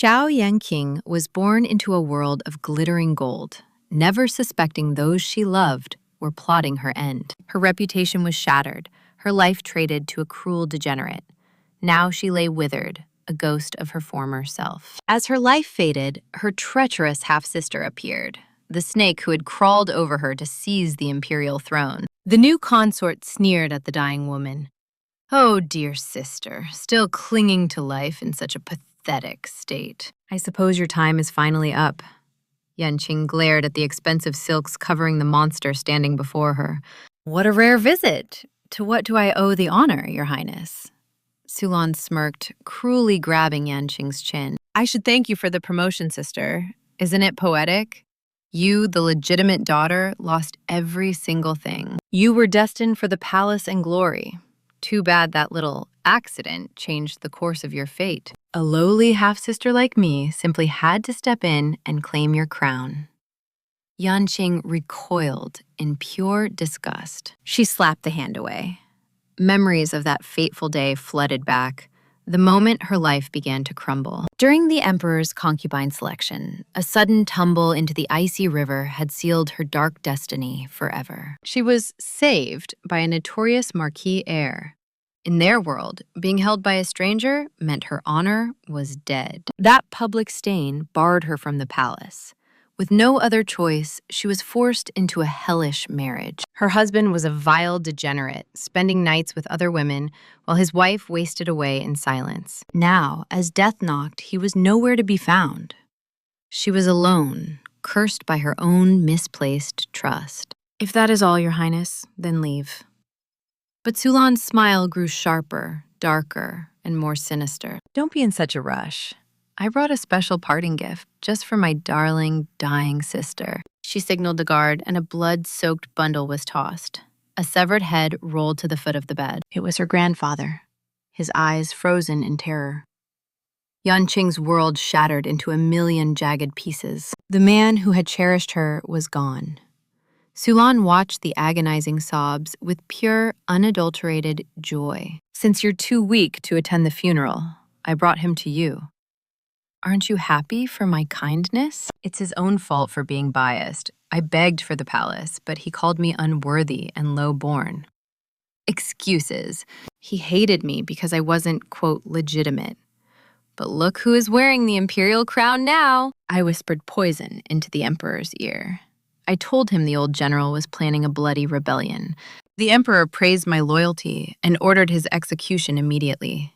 Xiao Yanqing was born into a world of glittering gold, never suspecting those she loved were plotting her end. Her reputation was shattered, her life traded to a cruel degenerate. Now she lay withered, a ghost of her former self. As her life faded, her treacherous half-sister appeared, the snake who had crawled over her to seize the imperial throne. The new consort sneered at the dying woman. "Oh, dear sister, still clinging to life in such a pathetic state. I suppose your time is finally up." Yanqing glared at the expensive silks covering the monster standing before her. "What a rare visit! To what do I owe the honor, Your Highness?" Sulan smirked, cruelly grabbing Yanqing's chin. "I should thank you for the promotion, sister. Isn't it poetic? You, the legitimate daughter, lost every single thing. You were destined for the palace and glory. Too bad that little accident changed the course of your fate. A lowly half-sister like me simply had to step in and claim your crown." Yanqing recoiled in pure disgust. She slapped the hand away. Memories of that fateful day flooded back, the moment her life began to crumble. During the Emperor's concubine selection, a sudden tumble into the icy river had sealed her dark destiny forever. She was saved by a notorious Marquis heir. In their world, being held by a stranger meant her honor was dead. That public stain barred her from the palace. With no other choice, she was forced into a hellish marriage. Her husband was a vile degenerate, spending nights with other women, while his wife wasted away in silence. Now, as death knocked, he was nowhere to be found. She was alone, cursed by her own misplaced trust. "If that is all, Your Highness, then leave." But Sulan's smile grew sharper, darker, and more sinister. "Don't be in such a rush. I brought a special parting gift just for my darling, dying sister." She signaled the guard, and a blood-soaked bundle was tossed. A severed head rolled to the foot of the bed. It was her grandfather, his eyes frozen in terror. Yanqing's world shattered into a million jagged pieces. The man who had cherished her was gone. Sulan watched the agonizing sobs with pure, unadulterated joy. "Since you're too weak to attend the funeral, I brought him to you. Aren't you happy for my kindness?" It's his own fault for being biased. I begged for the palace, but he called me unworthy and low-born. Excuses. He hated me because I wasn't, quote, legitimate. But look who is wearing the imperial crown now. I whispered poison into the emperor's ear. I told him the old general was planning a bloody rebellion. The emperor praised my loyalty and ordered his execution immediately.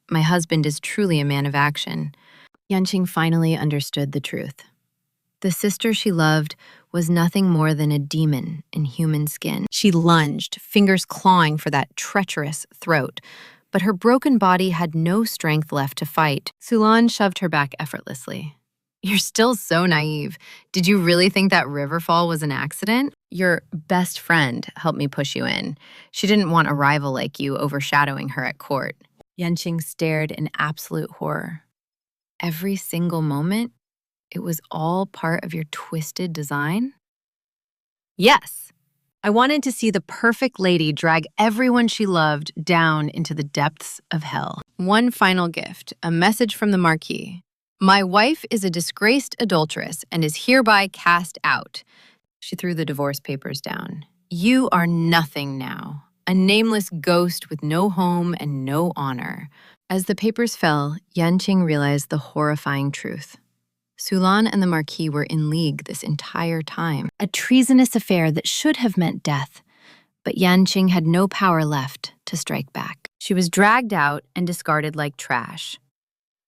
My husband is truly a man of action. Yanqing finally understood the truth. The sister she loved was nothing more than a demon in human skin. She lunged, fingers clawing for that treacherous throat, but her broken body had no strength left to fight. Sulan shoved her back effortlessly. "You're still so naive. Did you really think that river fall was an accident? Your best friend helped me push you in. She didn't want a rival like you overshadowing her at court." Yanqing stared in absolute horror. "Every single moment? It was all part of your twisted design?" "Yes. I wanted to see the perfect lady drag everyone she loved down into the depths of hell." One final gift, a message from the Marquis. "My wife is a disgraced adulteress and is hereby cast out." She threw the divorce papers down. "You are nothing now, a nameless ghost with no home and no honor." As the papers fell, Yanqing realized the horrifying truth. Sulan and the Marquis were in league this entire time. A treasonous affair that should have meant death. But Yanqing had no power left to strike back. She was dragged out and discarded like trash.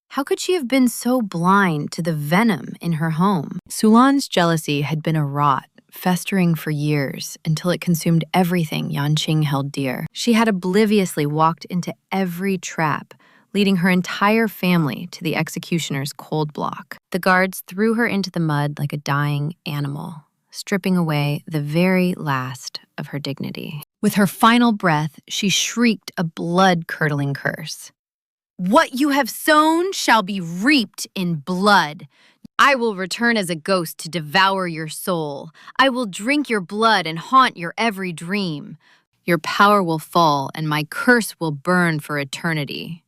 How could she have been so blind to the venom in her home? Sulan's jealousy had been a rot, festering for years until it consumed everything Yanqing held dear. She had obliviously walked into every trap, leading her entire family to the executioner's cold block. The guards threw her into the mud like a dying animal, stripping away the very last of her dignity. With her final breath, she shrieked a blood-curdling curse. "What you have sown shall be reaped in blood. I will return as a ghost to devour your soul. I will drink your blood and haunt your every dream. Your power will fall, and my curse will burn for eternity."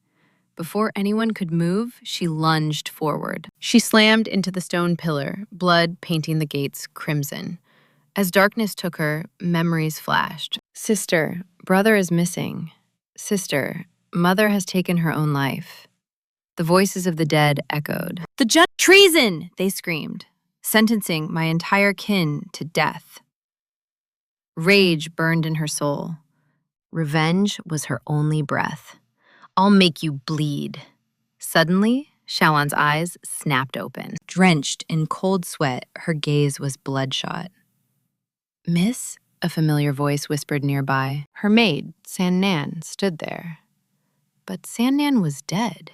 Before anyone could move, she lunged forward. She slammed into the stone pillar, blood painting the gates crimson. As darkness took her, memories flashed. Sister, brother is missing. Sister, mother has taken her own life. The voices of the dead echoed. Treason! They screamed, sentencing my entire kin to death. Rage burned in her soul. Revenge was her only breath. I'll make you bleed. Suddenly, Xiaolan's eyes snapped open. Drenched in cold sweat, her gaze was bloodshot. Miss, a familiar voice whispered nearby. Her maid, San Nan, stood there. But San Nan was dead,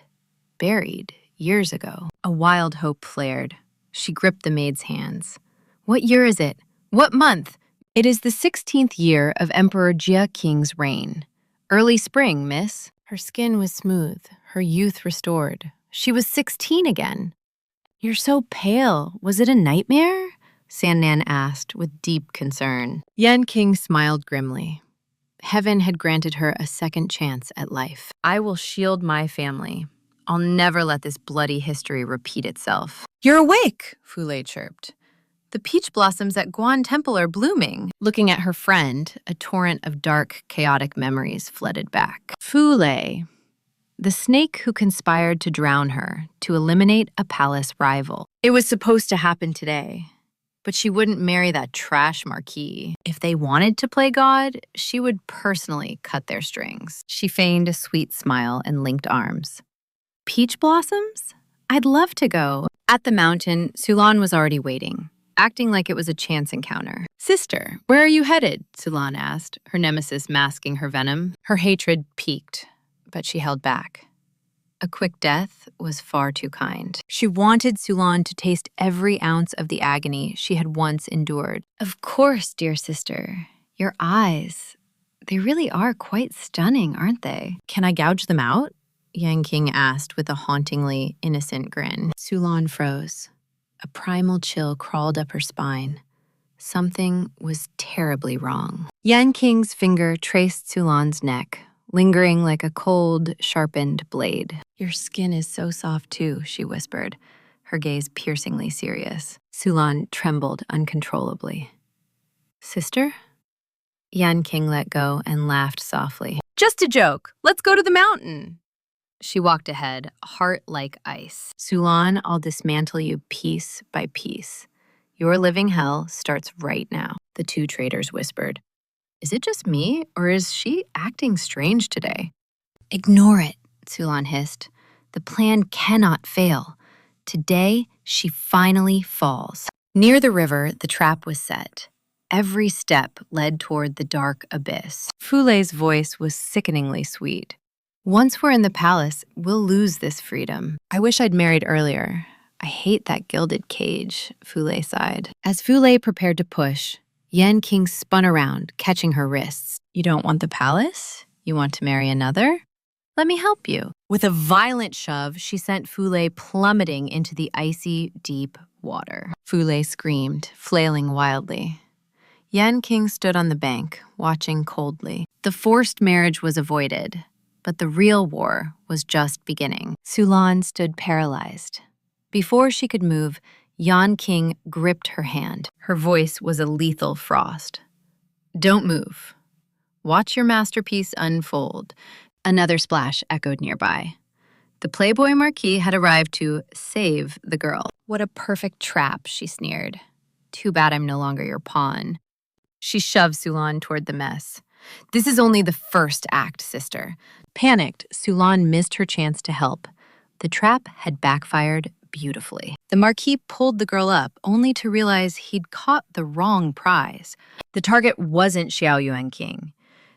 buried years ago. A wild hope flared. She gripped the maid's hands. What year is it? What month? It is the 16th year of Emperor Jia Qing's reign. Early spring, miss. Her skin was smooth, her youth restored. She was 16 again. You're so pale. Was it a nightmare? San Nan asked with deep concern. Yanqing smiled grimly. Heaven had granted her a second chance at life. I will shield my family. I'll never let this bloody history repeat itself. You're awake, Fule chirped. The peach blossoms at Guan Temple are blooming. Looking at her friend, a torrent of dark, chaotic memories flooded back. Fule, the snake who conspired to drown her, to eliminate a palace rival. It was supposed to happen today. But she wouldn't marry that trash marquis. If they wanted to play God, she would personally cut their strings. She feigned a sweet smile and linked arms. Peach blossoms? I'd love to go. At the mountain, Sulan was already waiting, acting like it was a chance encounter. Sister, where are you headed? Sulan asked, her nemesis masking her venom. Her hatred peaked, but she held back. A quick death was far too kind. She wanted Sulan to taste every ounce of the agony she had once endured. Of course, dear sister. Your eyes, they really are quite stunning, aren't they? Can I gouge them out? Yanqing asked with a hauntingly innocent grin. Sulan froze. A primal chill crawled up her spine. Something was terribly wrong. Yanqing's finger traced Sulan's neck, lingering like a cold, sharpened blade. Your skin is so soft too, she whispered, her gaze piercingly serious. Sulan trembled uncontrollably. Sister? Yanqing let go and laughed softly. Just a joke. Let's go to the mountain. She walked ahead, heart like ice. Sulan, I'll dismantle you piece by piece. Your living hell starts right now, the two traitors whispered. Is it just me, or is she acting strange today? Ignore it, Sulan hissed. The plan cannot fail. Today, she finally falls. Near the river, the trap was set. Every step led toward the dark abyss. Fule's voice was sickeningly sweet. Once we're in the palace, we'll lose this freedom. I wish I'd married earlier. I hate that gilded cage, Fule sighed. As Fule prepared to push, Yanqing spun around, catching her wrists. You don't want the palace? You want to marry another? Let me help you. With a violent shove, she sent Fule plummeting into the icy, deep water. Fule screamed, flailing wildly. Yanqing stood on the bank, watching coldly. The forced marriage was avoided, but the real war was just beginning. Sulan stood paralyzed. Before she could move, Yanqing gripped her hand. Her voice was a lethal frost. Don't move. Watch your masterpiece unfold. Another splash echoed nearby. The Playboy Marquis had arrived to save the girl. What a perfect trap, she sneered. Too bad I'm no longer your pawn. She shoved Sulan toward the mess. This is only the first act, sister. Panicked, Sulan missed her chance to help. The trap had backfired beautifully. The Marquis pulled the girl up, only to realize he'd caught the wrong prize. The target wasn't Xiao Yanqing.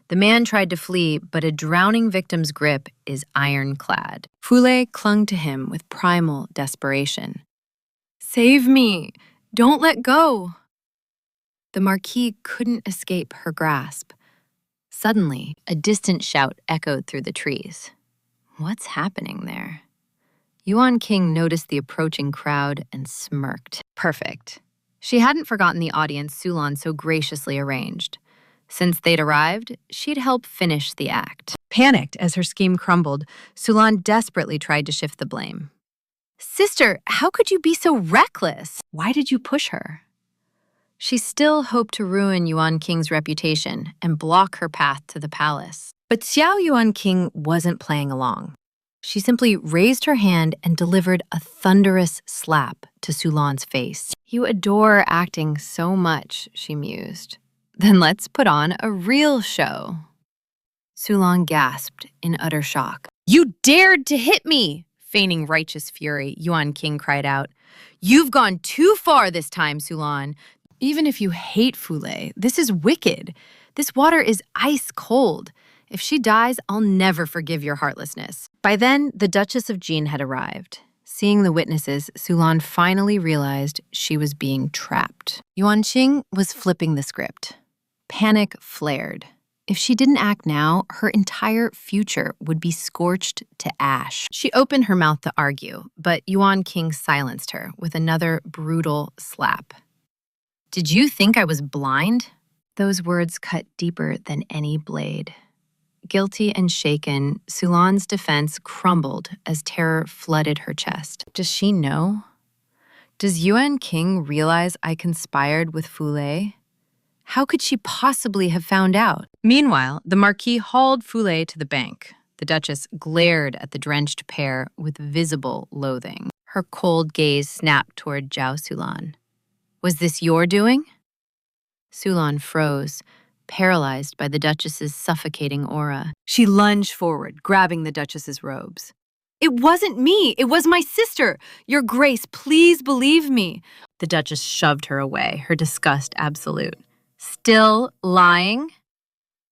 The man tried to flee, but a drowning victim's grip is ironclad. Fule clung to him with primal desperation. Save me! Don't let go! The Marquis couldn't escape her grasp. Suddenly, a distant shout echoed through the trees. What's happening there? Yuan King noticed the approaching crowd and smirked. Perfect. She hadn't forgotten the audience Sulan so graciously arranged. Since they'd arrived, she'd help finish the act. Panicked as her scheme crumbled, Sulan desperately tried to shift the blame. Sister, how could you be so reckless? Why did you push her? She still hoped to ruin Yuan-Qing's reputation and block her path to the palace. But Xiao Yanqing wasn't playing along. She simply raised her hand and delivered a thunderous slap to Sulan's face. You adore acting so much, she mused. Then let's put on a real show. Sulan gasped in utter shock. You dared to hit me! Feigning righteous fury, Yuan-Qing cried out. You've gone too far this time, Sulan. Even if you hate Fule, this is wicked. This water is ice cold. If she dies, I'll never forgive your heartlessness. By then, the Duchess of Jin had arrived. Seeing the witnesses, Sulan finally realized she was being trapped. Yuan-Qing was flipping the script. Panic flared. If she didn't act now, her entire future would be scorched to ash. She opened her mouth to argue, but Yuan-Qing silenced her with another brutal slap. Did you think I was blind? Those words cut deeper than any blade. Guilty and shaken, Sulan's defense crumbled as terror flooded her chest. Does she know? Does Yuan-Qing realize I conspired with Fule? How could she possibly have found out? Meanwhile, the Marquis hauled Fule to the bank. The Duchess glared at the drenched pair with visible loathing. Her cold gaze snapped toward Zhao Sulan. Was this your doing? Sulan froze, paralyzed by the Duchess's suffocating aura. She lunged forward, grabbing the Duchess's robes. It wasn't me! It was my sister! Your Grace, please believe me! The Duchess shoved her away, her disgust absolute. Still lying?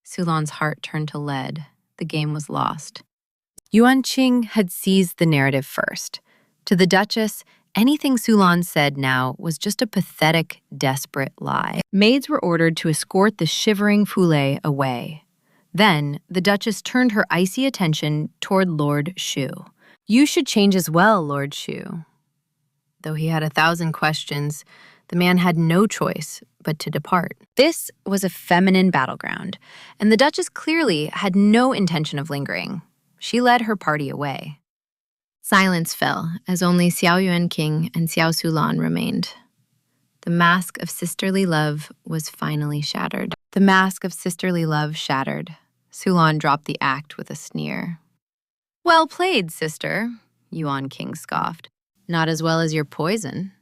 Sulan's heart turned to lead. The game was lost. Yuan-Qing had seized the narrative first. To the Duchess, anything Sulan said now was just a pathetic, desperate lie. Maids were ordered to escort the shivering Fule away. Then, the Duchess turned her icy attention toward Lord Shu. You should change as well, Lord Shu. Though he had 1,000 questions, the man had no choice but to depart. This was a feminine battleground, and the Duchess clearly had no intention of lingering. She led her party away. Silence fell as only Xiao Yanqing and Xiao Sulan remained. The mask of sisterly love was finally shattered. The mask of sisterly love shattered. Sulan dropped the act with a sneer. Well played, sister, Yuan-Qing scoffed. Not as well as your poison.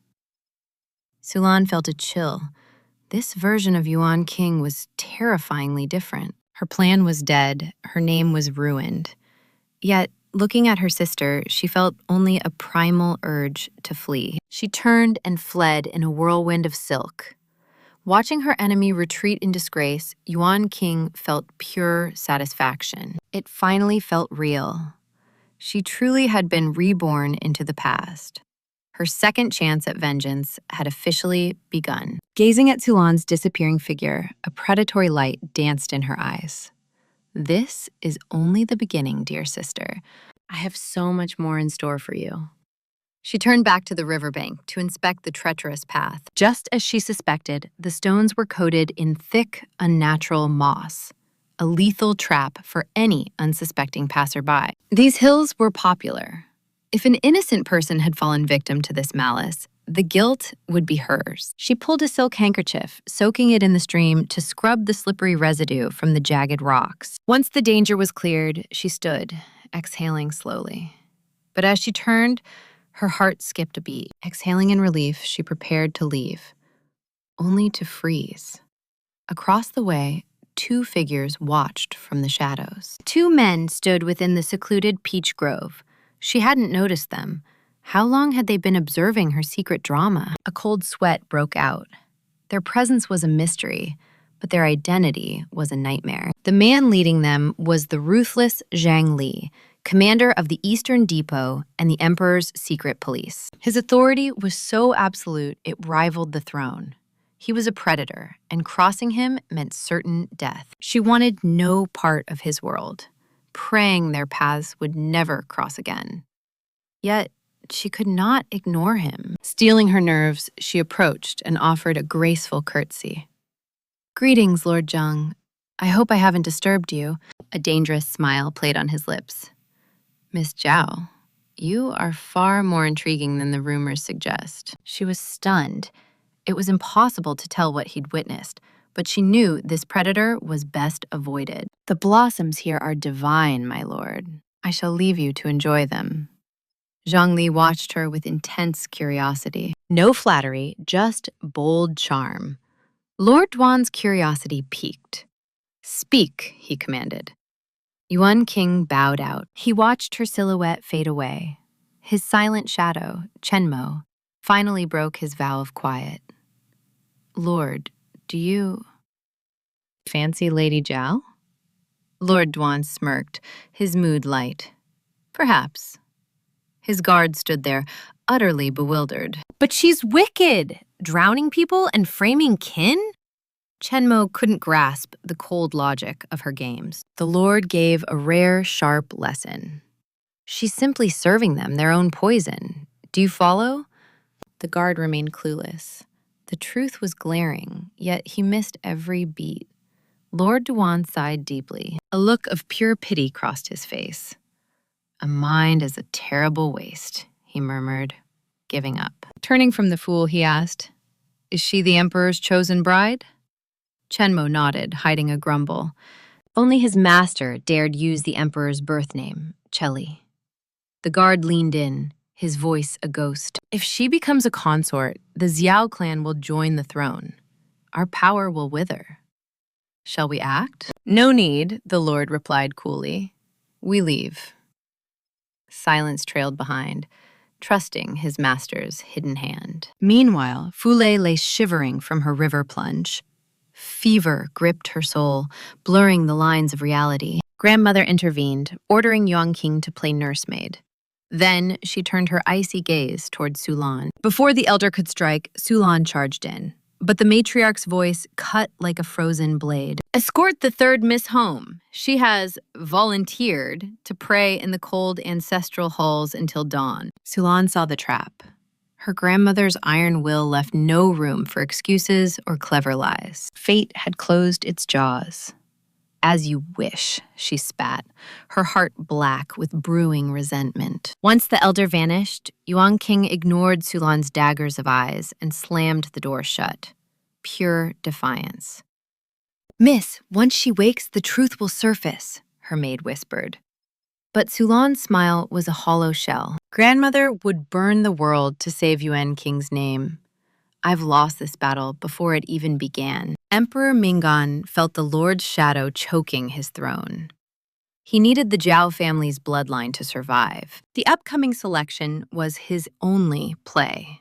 Sulan felt a chill. This version of Yuan-Qing was terrifyingly different. Her plan was dead. Her name was ruined. Yet, looking at her sister, she felt only a primal urge to flee. She turned and fled in a whirlwind of silk. Watching her enemy retreat in disgrace, Yuan-Qing felt pure satisfaction. It finally felt real. She truly had been reborn into the past. Her second chance at vengeance had officially begun. Gazing at Sulan's disappearing figure, a predatory light danced in her eyes. This is only the beginning, dear sister. I have so much more in store for you. She turned back to the riverbank to inspect the treacherous path. Just as she suspected, the stones were coated in thick, unnatural moss, a lethal trap for any unsuspecting passerby. These hills were popular. If an innocent person had fallen victim to this malice, the guilt would be hers. She pulled a silk handkerchief, soaking it in the stream to scrub the slippery residue from the jagged rocks. Once the danger was cleared, she stood, exhaling slowly. But as she turned, her heart skipped a beat. Exhaling in relief, she prepared to leave, only to freeze. Across the way, 2 figures watched from the shadows. 2 men stood within the secluded peach grove. She hadn't noticed them. How long had they been observing her secret drama? A cold sweat broke out. Their presence was a mystery, but their identity was a nightmare. The man leading them was the ruthless Zhang Li, commander of the Eastern Depot and the Emperor's secret police. His authority was so absolute it rivaled the throne. He was a predator, and crossing him meant certain death. She wanted no part of his world, praying their paths would never cross again. Yet, she could not ignore him. Steeling her nerves, she approached and offered a graceful curtsy. Greetings, Lord Zhang. I hope I haven't disturbed you. A dangerous smile played on his lips. Miss Zhao, you are far more intriguing than the rumors suggest. She was stunned. It was impossible to tell what he'd witnessed, but she knew this predator was best avoided. The blossoms here are divine, my lord. I shall leave you to enjoy them. Zhongli watched her with intense curiosity. No flattery, just bold charm. Lord Duan's curiosity piqued. Speak, he commanded. Yanqing bowed out. He watched her silhouette fade away. His silent shadow, Chenmo, finally broke his vow of quiet. Lord, do you fancy Lady Zhao? Lord Duan smirked, his mood light. Perhaps. His guard stood there, utterly bewildered. But she's wicked! Drowning people and framing kin? Chenmo couldn't grasp the cold logic of her games. The Lord gave a rare, sharp lesson. She's simply serving them their own poison. Do you follow? The guard remained clueless. The truth was glaring, yet he missed every beat. Lord Duan sighed deeply. A look of pure pity crossed his face. A mind is a terrible waste, he murmured, giving up. Turning from the fool, he asked, Is she the Emperor's chosen bride? Chenmo nodded, hiding a grumble. Only his master dared use the Emperor's birth name, Cheli. The guard leaned in, his voice a ghost. If she becomes a consort, the Xiao clan will join the throne. Our power will wither. Shall we act? No need, the Lord replied coolly. We leave. Silence trailed behind, trusting his master's hidden hand. Meanwhile, Fule lay shivering from her river plunge. Fever gripped her soul, blurring the lines of reality. Grandmother intervened, ordering Yanqing to play nursemaid. Then she turned her icy gaze toward Sulan. Before the elder could strike, Sulan charged in. But the matriarch's voice cut like a frozen blade. Escort the third Miss home. She has volunteered to pray in the cold ancestral halls until dawn. Sulan saw the trap. Her grandmother's iron will left no room for excuses or clever lies. Fate had closed its jaws. As you wish, she spat, her heart black with brewing resentment. Once the elder vanished, Yanqing ignored Sulan's daggers of eyes and slammed the door shut. Pure defiance. Miss, once she wakes, the truth will surface, her maid whispered. But Sulan's smile was a hollow shell. Grandmother would burn the world to save Yanqing's name. I've lost this battle before it even began. Emperor Mingan felt the Lord's shadow choking his throne. He needed the Zhao family's bloodline to survive. The upcoming selection was his only play.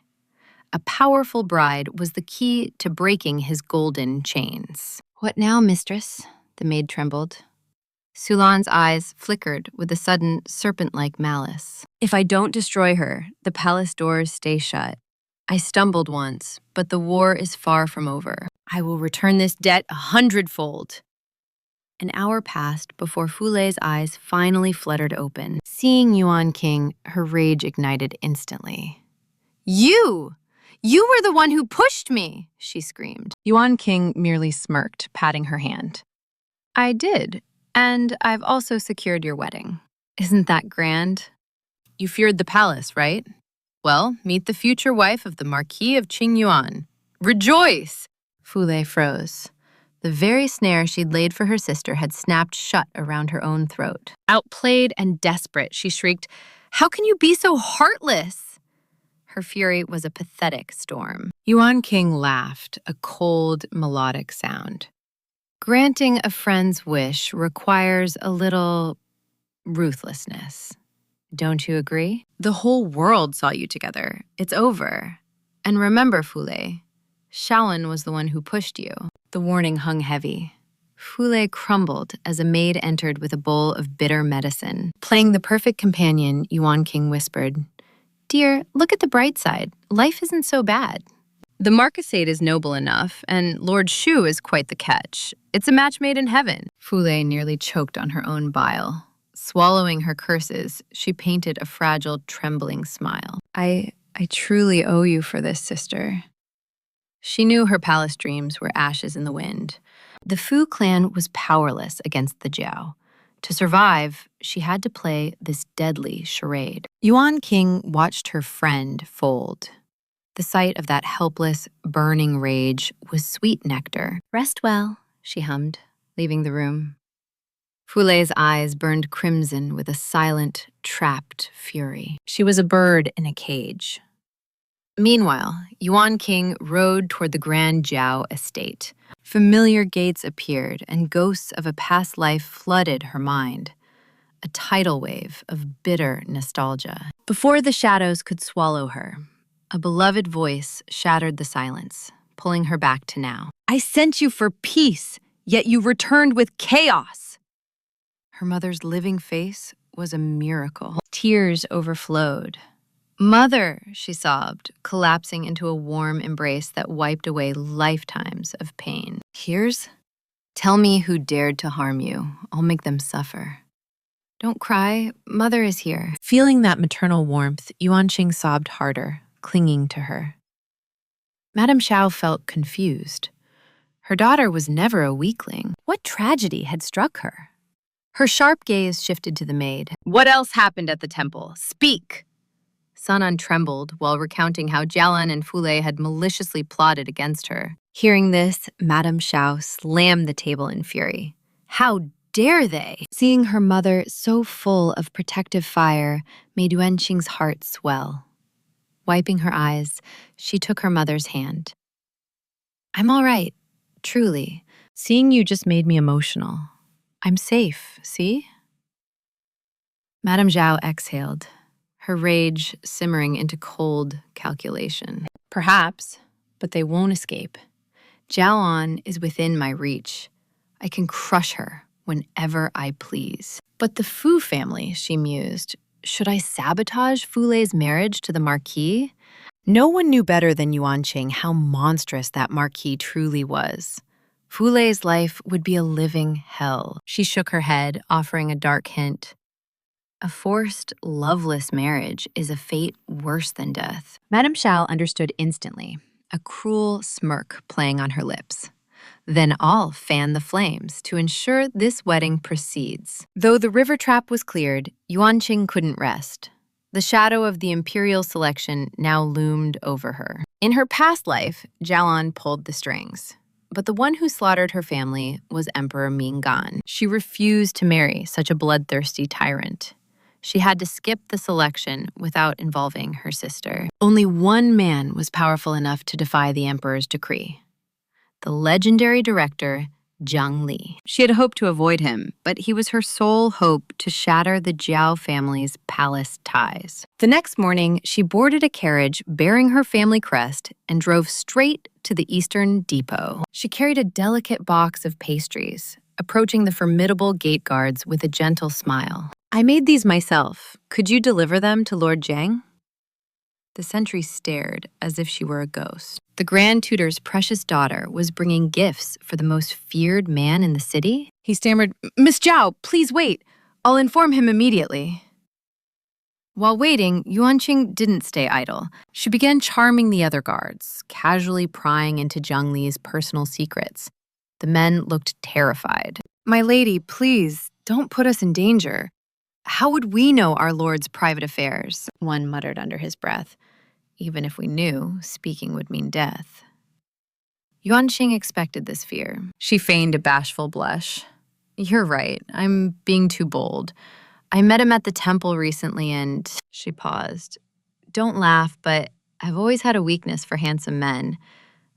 A powerful bride was the key to breaking his golden chains. What now, mistress? The maid trembled. Sulan's eyes flickered with a sudden serpent-like malice. If I don't destroy her, the palace doors stay shut. I stumbled once, but the war is far from over. I will return this debt 100-fold. An hour passed before Fule's eyes finally fluttered open. Seeing Yanqing, her rage ignited instantly. You! You were the one who pushed me, she screamed. Yanqing merely smirked, patting her hand. I did, and I've also secured your wedding. Isn't that grand? You feared the palace, right? Well, meet the future wife of the Marquis of Qingyuan. Rejoice! Fule froze. The very snare she'd laid for her sister had snapped shut around her own throat. Outplayed and desperate, she shrieked, How can you be so heartless? Her fury was a pathetic storm. Yanqing laughed, a cold, melodic sound. Granting a friend's wish requires a little ruthlessness. Don't you agree? The whole world saw you together. It's over. And remember, Fule, Shaolin was the one who pushed you. The warning hung heavy. Fule crumbled as a maid entered with a bowl of bitter medicine. Playing the perfect companion, Yanqing whispered, Dear, look at the bright side. Life isn't so bad. The marquisate is noble enough, and Lord Shu is quite the catch. It's a match made in heaven. Fule nearly choked on her own bile. Swallowing her curses, she painted a fragile, trembling smile. I truly owe you for this, sister. She knew her palace dreams were ashes in the wind, The Fu clan was powerless against the Jiao. To survive, she had to play this deadly charade. Yanqing watched her friend fold. The sight of that helpless, burning rage was sweet nectar. "Rest well," she hummed, leaving the room. Fulei's eyes burned crimson with a silent, trapped fury. She was a bird in a cage. Meanwhile, Yanqing rode toward the Grand Jiao estate. Familiar gates appeared, and ghosts of a past life flooded her mind. A tidal wave of bitter nostalgia. Before the shadows could swallow her, a beloved voice shattered the silence, pulling her back to now. "I sent you for peace, yet you returned with chaos." Her mother's living face was a miracle. Tears overflowed. "Mother," she sobbed, collapsing into a warm embrace that wiped away lifetimes of pain. "Here's? Tell me who dared to harm you. I'll make them suffer." "Don't cry. Mother is here." Feeling that maternal warmth, Yanqing sobbed harder, clinging to her. Madame Xiao felt confused. Her daughter was never a weakling. What tragedy had struck her? Her sharp gaze shifted to the maid. "What else happened at the temple? Speak!" Sanan trembled while recounting how Jialan and Fulei had maliciously plotted against her. Hearing this, Madame Xiao slammed the table in fury. How dare they? Seeing her mother so full of protective fire made Yuanqing's heart swell. Wiping her eyes, she took her mother's hand. "I'm all right, truly. Seeing you just made me emotional. I'm safe, see?" Madame Zhao exhaled, her rage simmering into cold calculation. "Perhaps, but they won't escape. Jiaoan is within my reach. I can crush her whenever I please." "But the Fu family," she mused. "Should I sabotage Fulei's marriage to the Marquis?" No one knew better than Yuanqing how monstrous that Marquis truly was. Fulei's life would be a living hell. She shook her head, offering a dark hint. "A forced, loveless marriage is a fate worse than death." Madame Xiao understood instantly, a cruel smirk playing on her lips. "Then I'll fan the flames to ensure this wedding proceeds." Though the river trap was cleared, Yuanqing couldn't rest. The shadow of the imperial selection now loomed over her. In her past life, Jialan pulled the strings. But the one who slaughtered her family was Emperor Minggan. She refused to marry such a bloodthirsty tyrant. She had to skip the selection without involving her sister. Only one man was powerful enough to defy the emperor's decree: the legendary director, Zhang Li. She had hoped to avoid him, but he was her sole hope to shatter the Jiao family's palace ties. The next morning, she boarded a carriage bearing her family crest and drove straight to the Eastern Depot. She carried a delicate box of pastries, approaching the formidable gate guards with a gentle smile. "I made these myself. Could you deliver them to Lord Jiang?" The sentry stared as if she were a ghost. The Grand Tutor's precious daughter was bringing gifts for the most feared man in the city? He stammered, "Miss Zhao, please wait. I'll inform him immediately." While waiting, Yuanqing didn't stay idle. She began charming the other guards, casually prying into Zhang Li's personal secrets. The men looked terrified. "My lady, please, don't put us in danger. How would we know our lord's private affairs?" one muttered under his breath. Even if we knew, speaking would mean death. Yuanqing expected this fear. She feigned a bashful blush. "You're right. I'm being too bold. I met him at the temple recently and..." She paused. "Don't laugh, but I've always had a weakness for handsome men.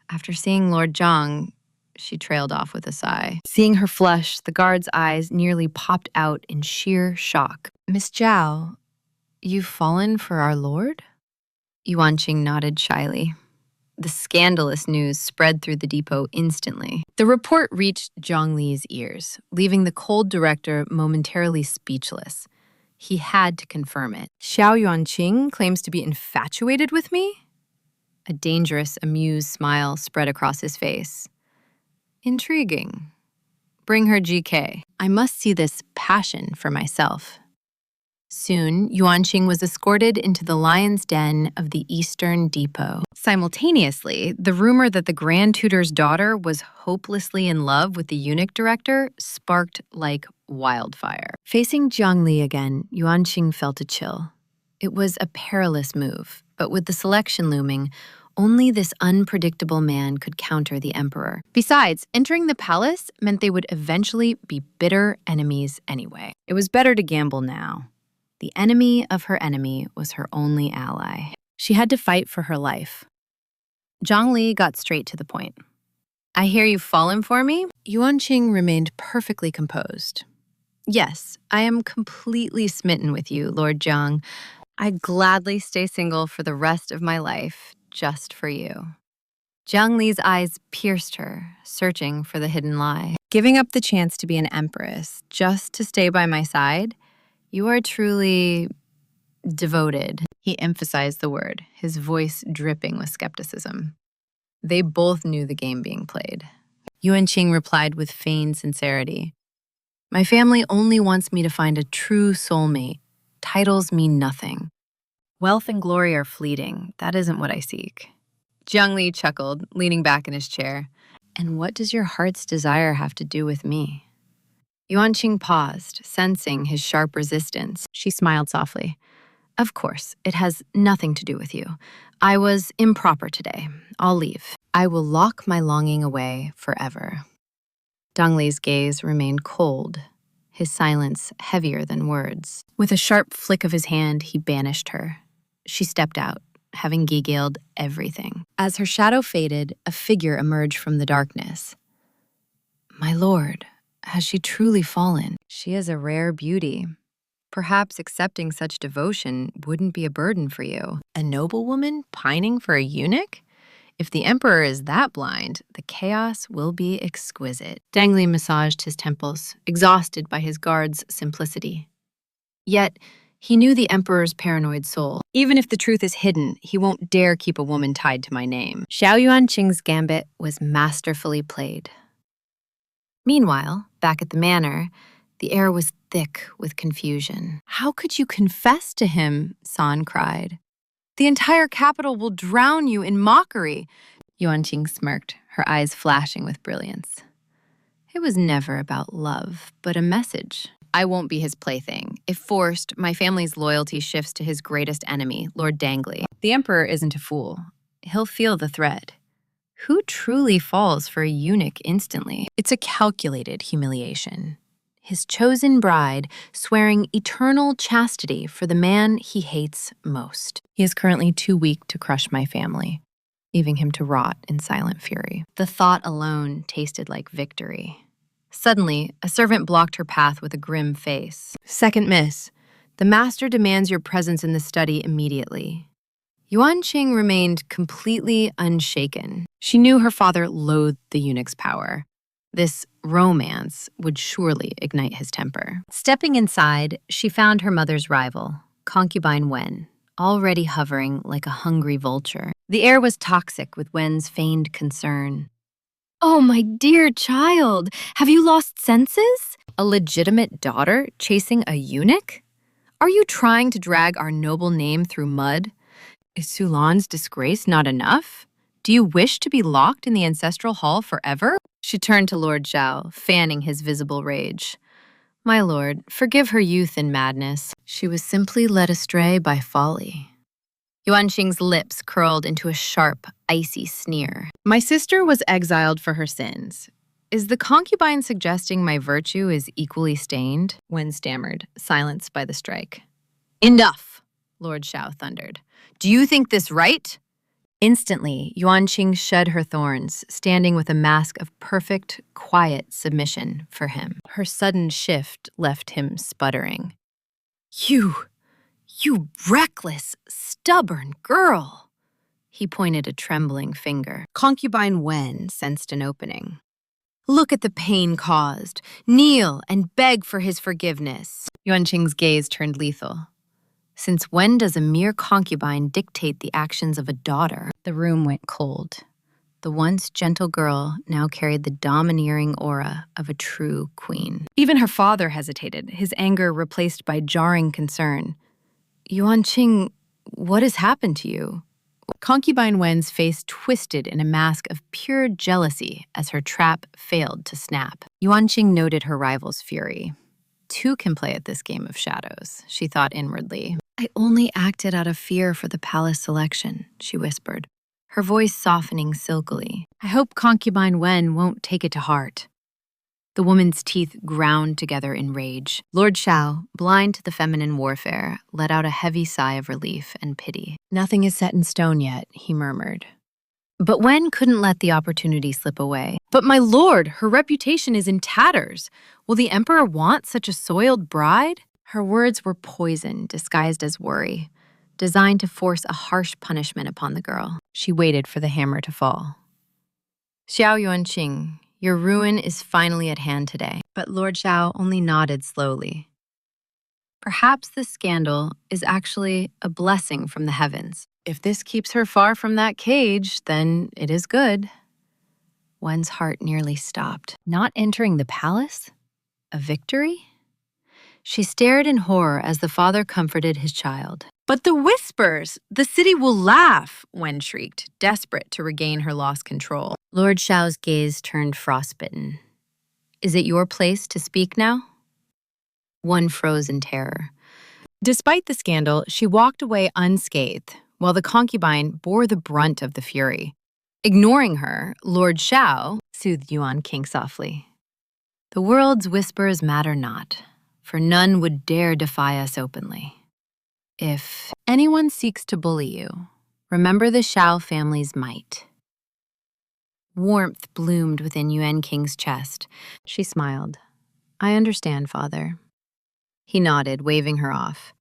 After seeing Lord Zhang..." She trailed off with a sigh. Seeing her flush, the guard's eyes nearly popped out in sheer shock. "Miss Zhao, you've fallen for our lord?" Yuanqing nodded shyly. The scandalous news spread through the depot instantly. The report reached Zhang Li's ears, leaving the cold director momentarily speechless. He had to confirm it. "Xiao Yanqing claims to be infatuated with me?" A dangerous, amused smile spread across his face. "Intriguing. Bring her GK. I must see this passion for myself." Soon, Yuanqing was escorted into the lion's den of the Eastern Depot. Simultaneously, the rumor that the Grand Tutor's daughter was hopelessly in love with the eunuch director sparked like wildfire. Facing Zhongli again, Yuanqing felt a chill. It was a perilous move, but with the selection looming, only this unpredictable man could counter the emperor. Besides, entering the palace meant they would eventually be bitter enemies anyway. It was better to gamble now. The enemy of her enemy was her only ally. She had to fight for her life. Zhongli got straight to the point. I hear you've fallen for me? Yuanqing remained perfectly composed. Yes, I am completely smitten with you, Lord Jiang. I'd gladly stay single for the rest of my life, just for you. Jiang Li's eyes pierced her, searching for the hidden lie. Giving up the chance to be an empress just to stay by my side? You are truly devoted. He emphasized the word, his voice dripping with skepticism. They both knew the game being played. Yuanqing replied with feigned sincerity. My family only wants me to find a true soulmate. Titles mean nothing. Wealth and glory are fleeting. That isn't what I seek. Jiang Li chuckled, leaning back in his chair. And what does your heart's desire have to do with me? Yuanqing paused, sensing his sharp resistance. She smiled softly. Of course, it has nothing to do with you. I was improper today. I'll leave. I will lock my longing away forever. Dong Li's gaze remained cold, his silence heavier than words. With a sharp flick of his hand, he banished her. She stepped out, having giggiled everything. As her shadow faded, a figure emerged from the darkness. My lord, has she truly fallen? She is a rare beauty. Perhaps accepting such devotion wouldn't be a burden for you. A noblewoman pining for a eunuch? If the emperor is that blind, the chaos will be exquisite. Dang Li massaged his temples, exhausted by his guard's simplicity. Yet, he knew the emperor's paranoid soul. Even if the truth is hidden, he won't dare keep a woman tied to my name. Xiao Yanqing's gambit was masterfully played. Meanwhile, back at the manor, the air was thick with confusion. How could you confess to him? San cried. The entire capital will drown you in mockery. Yuanqing smirked, her eyes flashing with brilliance. It was never about love, but a message. I won't be his plaything. If forced, my family's loyalty shifts to his greatest enemy, Lord Dangli. The emperor isn't a fool. He'll feel the thread. Who truly falls for a eunuch instantly? It's a calculated humiliation. His chosen bride swearing eternal chastity for the man he hates most. He is currently too weak to crush my family, leaving him to rot in silent fury. The thought alone tasted like victory. Suddenly, a servant blocked her path with a grim face. Second miss. The master demands your presence in the study immediately. Yuanqing remained completely unshaken. She knew her father loathed the eunuch's power. This romance would surely ignite his temper. Stepping inside, she found her mother's rival, concubine Wen, already hovering like a hungry vulture. The air was toxic with Wen's feigned concern. Oh, my dear child, have you lost senses? A legitimate daughter chasing a eunuch? Are you trying to drag our noble name through mud? Is Sulan's disgrace not enough? Do you wish to be locked in the ancestral hall forever? She turned to Lord Xiao, fanning his visible rage. My lord, forgive her youth and madness. She was simply led astray by folly. Yuanqing's lips curled into a sharp, icy sneer. My sister was exiled for her sins. Is the concubine suggesting my virtue is equally stained? Wen stammered, silenced by the strike. Enough, Lord Xiao thundered. Do you think this right? Instantly, Yuanqing shed her thorns, standing with a mask of perfect, quiet submission for him. Her sudden shift left him sputtering. You reckless, stubborn girl! He pointed a trembling finger. Concubine Wen sensed an opening. Look at the pain caused. Kneel and beg for his forgiveness. Yuanqing's gaze turned lethal. Since when does a mere concubine dictate the actions of a daughter? The room went cold. The once gentle girl now carried the domineering aura of a true queen. Even her father hesitated, his anger replaced by jarring concern. Yuanqing, what has happened to you? Concubine Wen's face twisted in a mask of pure jealousy as her trap failed to snap. Yuanqing noted her rival's fury. Two can play at this game of shadows, she thought inwardly. I only acted out of fear for the palace selection, she whispered, her voice softening silkily. I hope Concubine Wen won't take it to heart. The woman's teeth ground together in rage. Lord Xiao, blind to the feminine warfare, let out a heavy sigh of relief and pity. Nothing is set in stone yet, he murmured. But Wen couldn't let the opportunity slip away. But my lord, her reputation is in tatters. Will the emperor want such a soiled bride? Her words were poison disguised as worry, designed to force a harsh punishment upon the girl. She waited for the hammer to fall. Xiao Yanqing, your ruin is finally at hand today. But Lord Xiao only nodded slowly. Perhaps this scandal is actually a blessing from the heavens. If this keeps her far from that cage, then it is good. Wen's heart nearly stopped. Not entering the palace? A victory? She stared in horror as the father comforted his child. But the whispers! The city will laugh, Wen shrieked, desperate to regain her lost control. Lord Xiao's gaze turned frostbitten. Is it your place to speak now? Wen froze in terror. Despite the scandal, she walked away unscathed, while the concubine bore the brunt of the fury. Ignoring her, Lord Xiao soothed Yuanqing softly. The world's whispers matter not, for none would dare defy us openly. If anyone seeks to bully you, remember the Xiao family's might. Warmth bloomed within Yuanqing's chest. She smiled. I understand, father. He nodded, waving her off.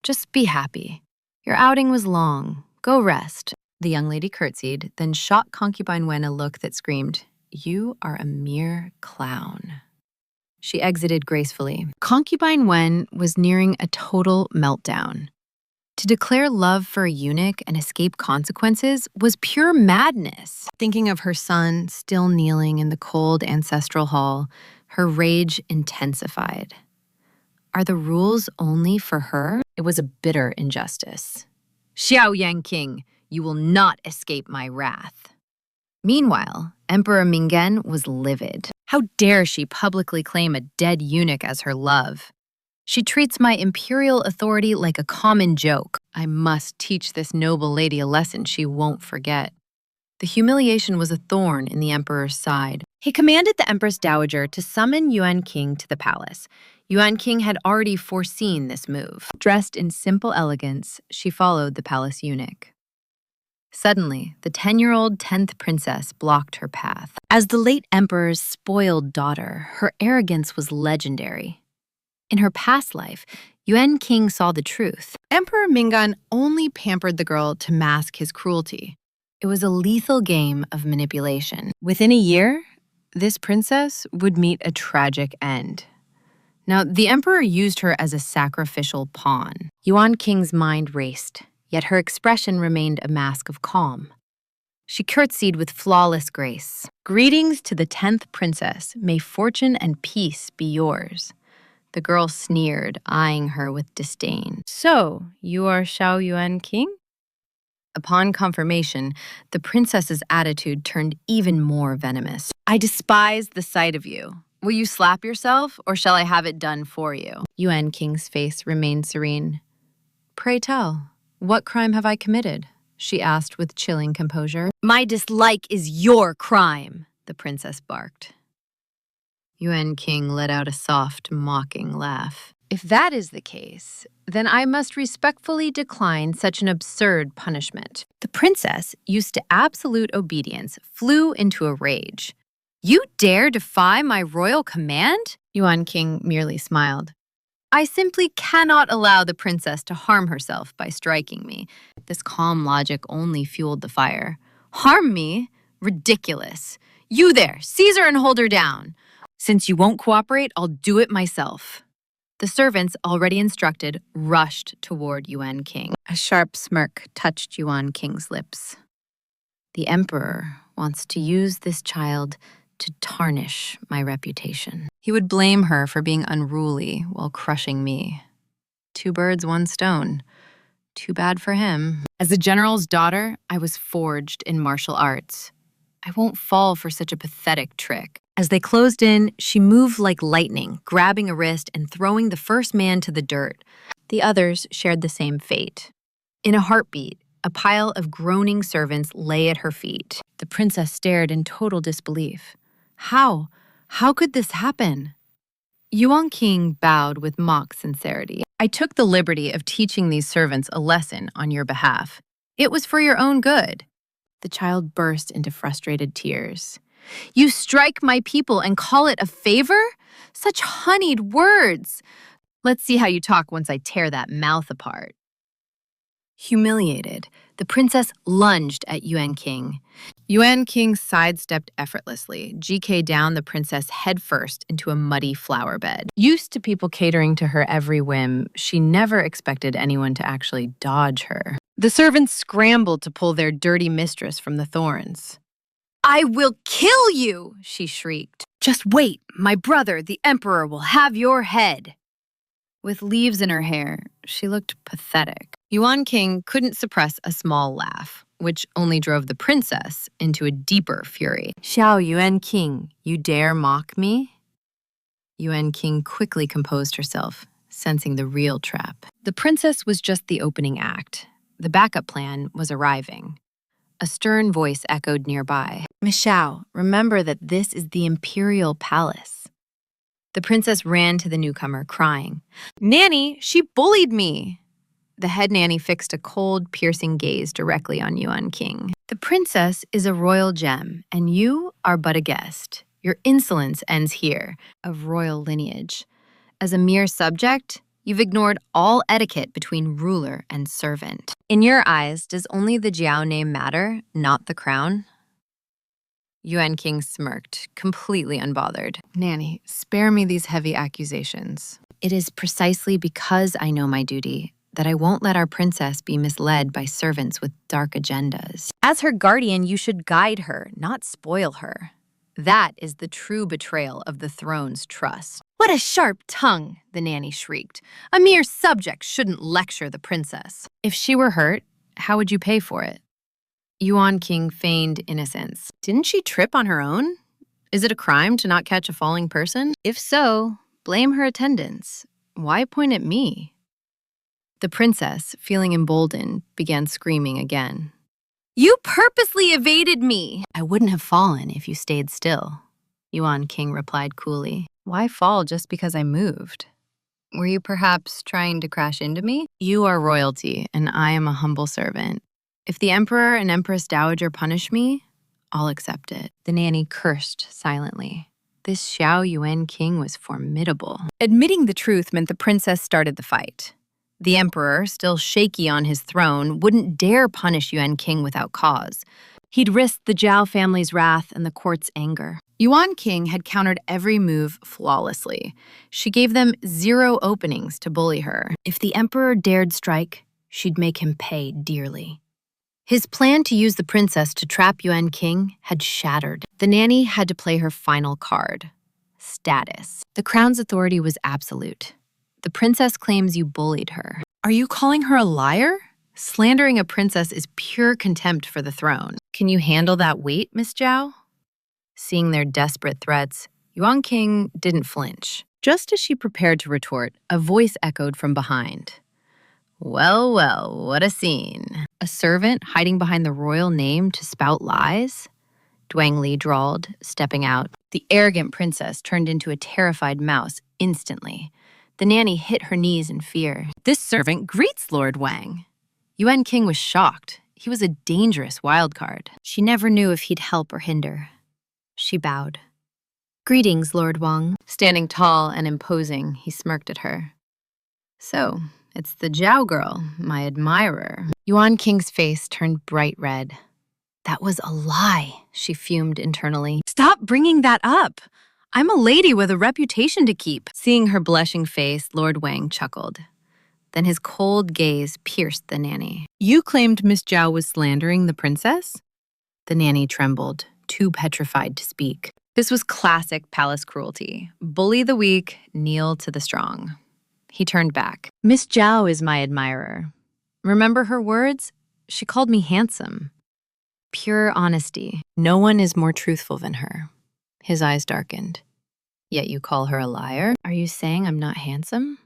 Just be happy. Your outing was long. Go rest. The young lady curtsied, then shot Concubine Wen a look that screamed, You are a mere clown. She exited gracefully. Concubine Wen was nearing a total meltdown. To declare love for a eunuch and escape consequences was pure madness. Thinking of her son still kneeling in the cold ancestral hall, her rage intensified. Are the rules only for her? It was a bitter injustice. Xiao Yanqing, you will not escape my wrath. Meanwhile, Emperor Mingen was livid. How dare she publicly claim a dead eunuch as her love? She treats my imperial authority like a common joke. I must teach this noble lady a lesson she won't forget. The humiliation was a thorn in the emperor's side. He commanded the empress dowager to summon Yuanqing to the palace. Yuanqing had already foreseen this move. Dressed in simple elegance, she followed the palace eunuch. Suddenly, the 10-year-old 10th princess blocked her path. As the late emperor's spoiled daughter, her arrogance was legendary. In her past life, Yuanqing saw the truth. Emperor Minggan only pampered the girl to mask his cruelty. It was a lethal game of manipulation. Within a year, this princess would meet a tragic end. Now, the emperor used her as a sacrificial pawn. Yuanqing's mind raced, yet her expression remained a mask of calm. She curtsied with flawless grace. Greetings to the 10th princess. May fortune and peace be yours. The girl sneered, eyeing her with disdain. So, you are Xiao Yanqing? Upon confirmation, the princess's attitude turned even more venomous. I despise the sight of you. Will you slap yourself, or shall I have it done for you? Yuanqing's face remained serene. Pray tell, what crime have I committed? She asked with chilling composure. My dislike is your crime, the princess barked. Yuanqing let out a soft, mocking laugh. If that is the case, then I must respectfully decline such an absurd punishment. The princess, used to absolute obedience, flew into a rage. You dare defy my royal command? Yuanqing merely smiled. I simply cannot allow the princess to harm herself by striking me. This calm logic only fueled the fire. Harm me? Ridiculous. You there, seize her and hold her down. Since you won't cooperate, I'll do it myself. The servants, already instructed, rushed toward Yuanqing. A sharp smirk touched Yuanqing's lips. The emperor wants to use this child to tarnish my reputation. He would blame her for being unruly while crushing me. Two birds, one stone. Too bad for him. As the general's daughter, I was forged in martial arts. I won't fall for such a pathetic trick. As they closed in, she moved like lightning, grabbing a wrist and throwing the first man to the dirt. The others shared the same fate. In a heartbeat, a pile of groaning servants lay at her feet. The princess stared in total disbelief. How? How could this happen? Yanqing bowed with mock sincerity. I took the liberty of teaching these servants a lesson on your behalf. It was for your own good. The child burst into frustrated tears. You strike my people and call it a favor? Such honeyed words. Let's see how you talk once I tear that mouth apart. Humiliated, the princess lunged at Yanqing. Yanqing sidestepped effortlessly, GK down the princess headfirst into a muddy flower bed. Used to people catering to her every whim, she never expected anyone to actually dodge her. The servants scrambled to pull their dirty mistress from the thorns. I will kill you, she shrieked. Just wait, my brother, the emperor, will have your head. With leaves in her hair, she looked pathetic. Yanqing couldn't suppress a small laugh, which only drove the princess into a deeper fury. Xiao Yanqing, you dare mock me? Yanqing quickly composed herself, sensing the real trap. The princess was just the opening act. The backup plan was arriving. A stern voice echoed nearby. Miss Xiao, remember that this is the imperial palace. The princess ran to the newcomer, crying, Nanny, she bullied me. The head nanny fixed a cold, piercing gaze directly on Yanqing. The princess is a royal gem, and you are but a guest. Your insolence ends here, of royal lineage. As a mere subject, you've ignored all etiquette between ruler and servant. In your eyes, does only the Jiao name matter, not the crown? Yanqing smirked, completely unbothered. Nanny, spare me these heavy accusations. It is precisely because I know my duty that I won't let our princess be misled by servants with dark agendas. As her guardian, you should guide her, not spoil her. That is the true betrayal of the throne's trust. What a sharp tongue, the nanny shrieked. A mere subject shouldn't lecture the princess. If she were hurt, how would you pay for it? Yanqing feigned innocence. Didn't she trip on her own? Is it a crime to not catch a falling person? If so, blame her attendants. Why point at me? The princess, feeling emboldened, began screaming again. You purposely evaded me! I wouldn't have fallen if you stayed still, Yanqing replied coolly. Why fall just because I moved? Were you perhaps trying to crash into me? You are royalty, and I am a humble servant. If the emperor and empress dowager punish me, I'll accept it. The nanny cursed silently. This Xiao Yanqing was formidable. Admitting the truth meant the princess started the fight. The emperor, still shaky on his throne, wouldn't dare punish Yanqing without cause. He'd risked the Zhao family's wrath and the court's anger. Yanqing had countered every move flawlessly. She gave them 0 openings to bully her. If the emperor dared strike, she'd make him pay dearly. His plan to use the princess to trap Yanqing had shattered. The nanny had to play her final card. Status. The crown's authority was absolute. The princess claims you bullied her. Are you calling her a liar? Slandering a princess is pure contempt for the throne. Can you handle that weight, Miss Zhao? Seeing their desperate threats, Yanqing didn't flinch. Just as she prepared to retort, a voice echoed from behind. Well, well, what a scene. A servant hiding behind the royal name to spout lies? Duang Li drawled, stepping out. The arrogant princess turned into a terrified mouse instantly. The nanny hit her knees in fear. This servant greets Lord Wang. Yanqing was shocked. He was a dangerous wild card. She never knew if he'd help or hinder. She bowed. Greetings, Lord Wang. Standing tall and imposing, he smirked at her. So, it's the Zhao girl, my admirer. Yanqing's face turned bright red. That was a lie, she fumed internally. Stop bringing that up. I'm a lady with a reputation to keep. Seeing her blushing face, Lord Wang chuckled. Then his cold gaze pierced the nanny. You claimed Miss Zhao was slandering the princess? The nanny trembled, too petrified to speak. This was classic palace cruelty. Bully the weak, kneel to the strong. He turned back. Miss Zhao is my admirer. Remember her words? She called me handsome. Pure honesty. No one is more truthful than her. His eyes darkened. Yet you call her a liar? Are you saying I'm not handsome?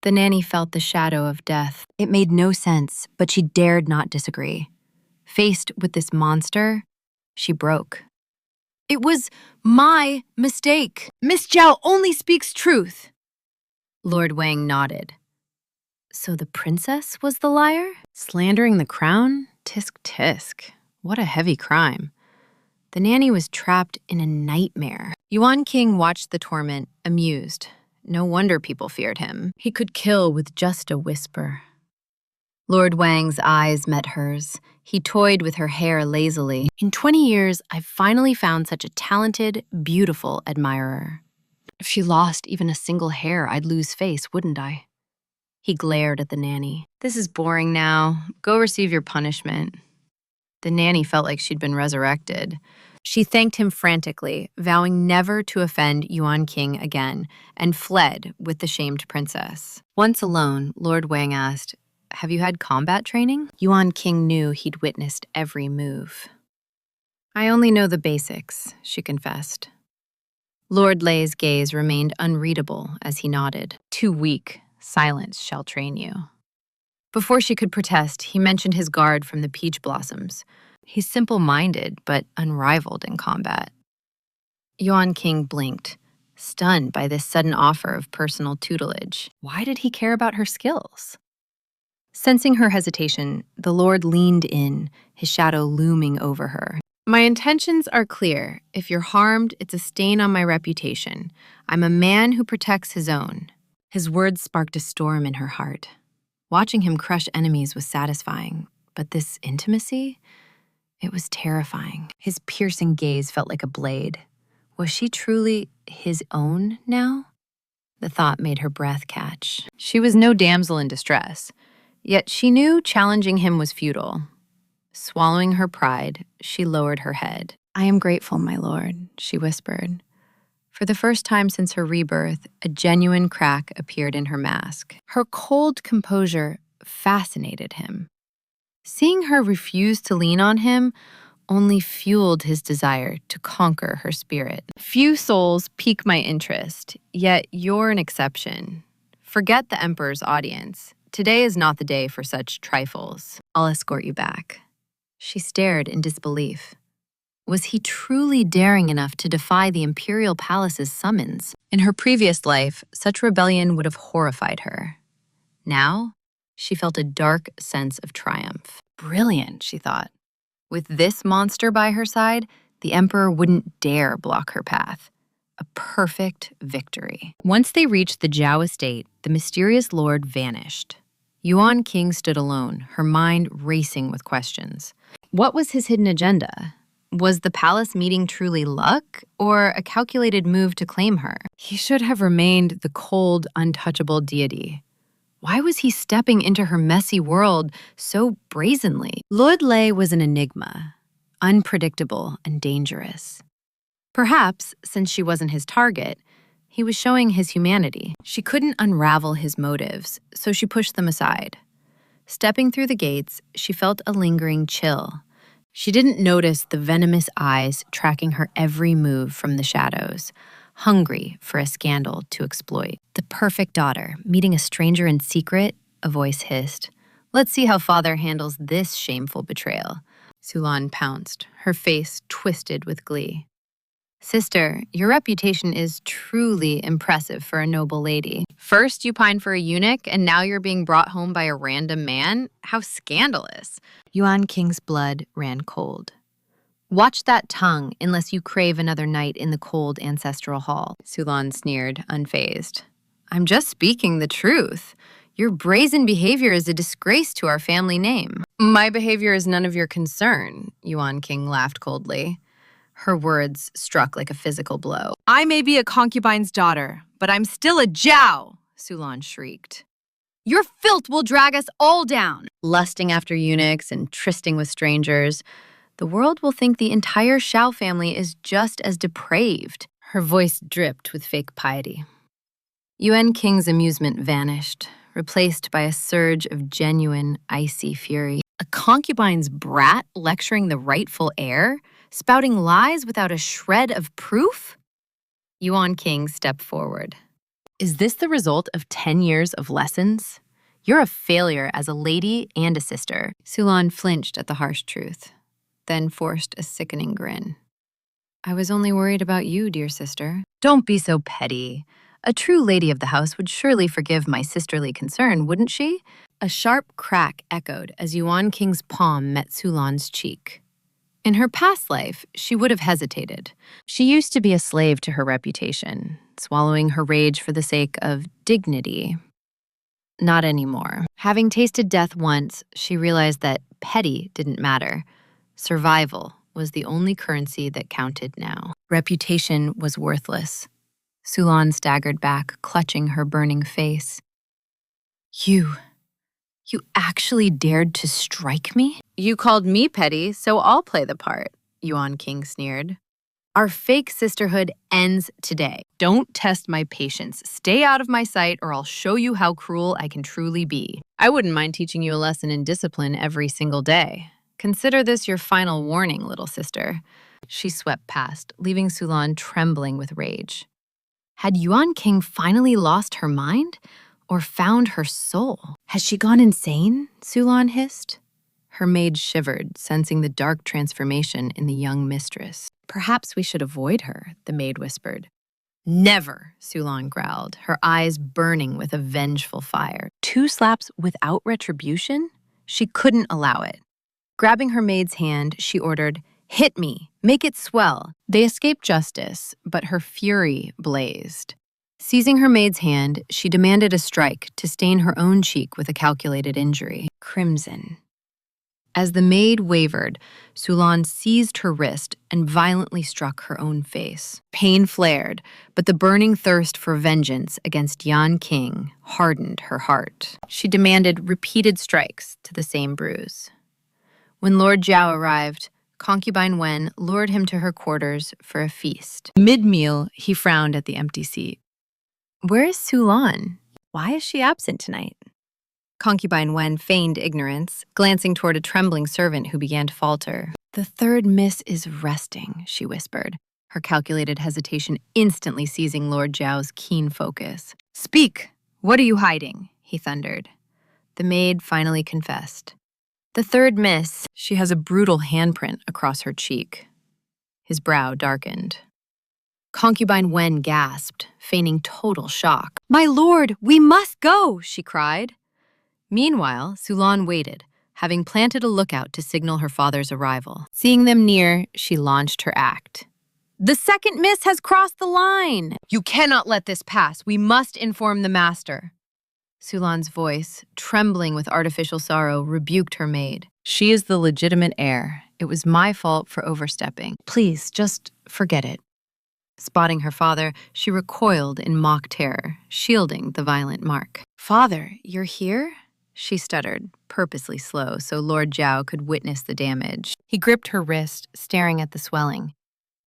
The nanny felt the shadow of death. It made no sense, but she dared not disagree. Faced with this monster, she broke. It was my mistake. Miss Zhao only speaks truth. Lord Wang nodded. So the princess was the liar? Slandering the crown? Tisk tisk. What a heavy crime. The nanny was trapped in a nightmare. Yanqing watched the torment, amused. No wonder people feared him. He could kill with just a whisper. Lord Wang's eyes met hers. He toyed with her hair lazily. In 20 years, I've finally found such a talented, beautiful admirer. If she lost even a single hair, I'd lose face, wouldn't I? He glared at the nanny. This is boring now. Go receive your punishment. The nanny felt like she'd been resurrected. She thanked him frantically, vowing never to offend Yanqing again, and fled with the shamed princess. Once alone, Lord Wang asked, "Have you had combat training?" Yanqing knew he'd witnessed every move. "I only know the basics," she confessed. Lord Lei's gaze remained unreadable as he nodded. "Too weak. Silence shall train you." Before she could protest, he mentioned his guard from the peach blossoms. He's simple-minded, but unrivaled in combat. Yanqing blinked, stunned by this sudden offer of personal tutelage. Why did he care about her skills? Sensing her hesitation, the Lord leaned in, his shadow looming over her. "My intentions are clear. If you're harmed, it's a stain on my reputation. I'm a man who protects his own." His words sparked a storm in her heart. Watching him crush enemies was satisfying, but this intimacy? It was terrifying. His piercing gaze felt like a blade. Was she truly his own now? The thought made her breath catch. She was no damsel in distress, yet she knew challenging him was futile. Swallowing her pride, she lowered her head. "I am grateful, my lord," she whispered. For the first time since her rebirth, a genuine crack appeared in her mask. Her cold composure fascinated him. Seeing her refuse to lean on him only fueled his desire to conquer her spirit. "Few souls pique my interest, yet you're an exception. Forget the Emperor's audience. Today is not the day for such trifles. I'll escort you back." She stared in disbelief. Was he truly daring enough to defy the Imperial Palace's summons? In her previous life, such rebellion would have horrified her. Now, she felt a dark sense of triumph. Brilliant, she thought. With this monster by her side, the Emperor wouldn't dare block her path. A perfect victory. Once they reached the Zhao estate, the mysterious lord vanished. Yanqing stood alone, her mind racing with questions. What was his hidden agenda? Was the palace meeting truly luck, or a calculated move to claim her? He should have remained the cold, untouchable deity. Why was he stepping into her messy world so brazenly? Lord Lei was an enigma, unpredictable and dangerous. Perhaps, since she wasn't his target, he was showing his humanity. She couldn't unravel his motives, so she pushed them aside. Stepping through the gates, she felt a lingering chill. She didn't notice the venomous eyes tracking her every move from the shadows, hungry for a scandal to exploit. The perfect daughter, meeting a stranger in secret, a voice hissed. "Let's see how father handles this shameful betrayal." Sulan pounced, her face twisted with glee. "Sister, your reputation is truly impressive for a noble lady. First you pined for a eunuch, and now you're being brought home by a random man? How scandalous." Yanqing's blood ran cold. "Watch that tongue, unless you crave another night in the cold ancestral hall." Sulan sneered, unfazed. "I'm just speaking the truth. Your brazen behavior is a disgrace to our family name." "My behavior is none of your concern," Yanqing laughed coldly. Her words struck like a physical blow. "I may be a concubine's daughter, but I'm still a Zhao," Sulan shrieked. "Your filth will drag us all down." Lusting after eunuchs and trysting with strangers, the world will think the entire Xiao family is just as depraved. Her voice dripped with fake piety. Yanqing's amusement vanished, replaced by a surge of genuine, icy fury. A concubine's brat lecturing the rightful heir, spouting lies without a shred of proof? Yanqing stepped forward. Is this the result of 10 years of lessons? You're a failure as a lady and a sister. Sulan flinched at the harsh truth, then forced a sickening grin. I was only worried about you, dear sister. Don't be so petty. A true lady of the house would surely forgive my sisterly concern, wouldn't she? A sharp crack echoed as Yanqing's palm met Sulan's cheek. In her past life, she would have hesitated. She used to be a slave to her reputation, swallowing her rage for the sake of dignity. Not anymore. Having tasted death once, she realized that petty didn't matter. Survival was the only currency that counted now. Reputation was worthless. Sulan staggered back, clutching her burning face. You actually dared to strike me? You called me petty, so I'll play the part, Yanqing sneered. Our fake sisterhood ends today. Don't test my patience. Stay out of my sight or I'll show you how cruel I can truly be. I wouldn't mind teaching you a lesson in discipline every single day. Consider this your final warning, little sister. She swept past, leaving Sulan trembling with rage. Had Yanqing finally lost her mind? Or found her soul? Has she gone insane? Sulan hissed. Her maid shivered, sensing the dark transformation in the young mistress. Perhaps we should avoid her, the maid whispered. Never, Sulan growled, her eyes burning with a vengeful fire. 2 slaps without retribution? She couldn't allow it. Grabbing her maid's hand, she ordered, "Hit me! Make it swell!" They escaped justice, but her fury blazed. Seizing her maid's hand, she demanded a strike to stain her own cheek with a calculated injury. Crimson. As the maid wavered, Sulan seized her wrist and violently struck her own face. Pain flared, but the burning thirst for vengeance against Yanqing hardened her heart. She demanded repeated strikes to the same bruise. When Lord Xiao arrived, Concubine Wen lured him to her quarters for a feast. Mid-meal, he frowned at the empty seat. Where is Sulan? Why is she absent tonight? Concubine Wen feigned ignorance, glancing toward a trembling servant who began to falter. The 3rd miss is resting, she whispered, her calculated hesitation instantly seizing Lord Zhao's keen focus. Speak! What are you hiding? He thundered. The maid finally confessed. The 3rd miss, she has a brutal handprint across her cheek. His brow darkened. Concubine Wen gasped, feigning total shock. My lord, we must go, she cried. Meanwhile, Sulan waited, having planted a lookout to signal her father's arrival. Seeing them near, she launched her act. The 2nd miss has crossed the line! You cannot let this pass. We must inform the master. Sulan's voice, trembling with artificial sorrow, rebuked her maid. She is the legitimate heir. It was my fault for overstepping. Please, just forget it. Spotting her father, she recoiled in mock terror, shielding the violent mark. Father, you're here? She stuttered, purposely slow so Lord Xiao could witness the damage. He gripped her wrist, staring at the swelling.